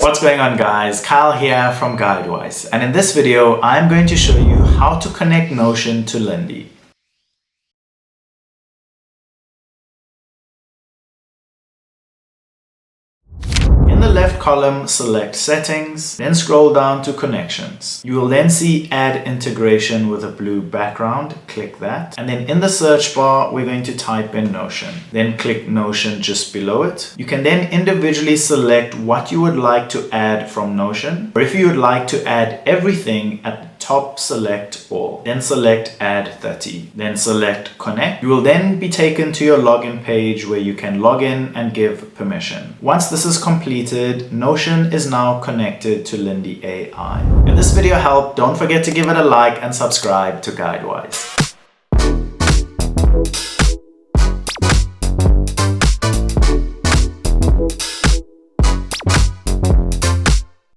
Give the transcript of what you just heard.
What's going on, guys? Kyle here from Guidewise, and in this video I'm going to show you how to connect Notion to Lindy. In the left column, select Settings, then scroll down to Connections. You will then see Add Integration with a blue background. Click that. And then in the search bar, we're going to type in Notion. Then click Notion just below it. You can then individually select what you would like to add from Notion. Or if you would like to add everything at the top, select All. Then select Add 30. Then select Connect. You will then be taken to your login page where you can log in and give permission. Once this is completed, Notion is now connected to Lindy AI. If this video helped, don't forget to give it a like and subscribe to Guidewise.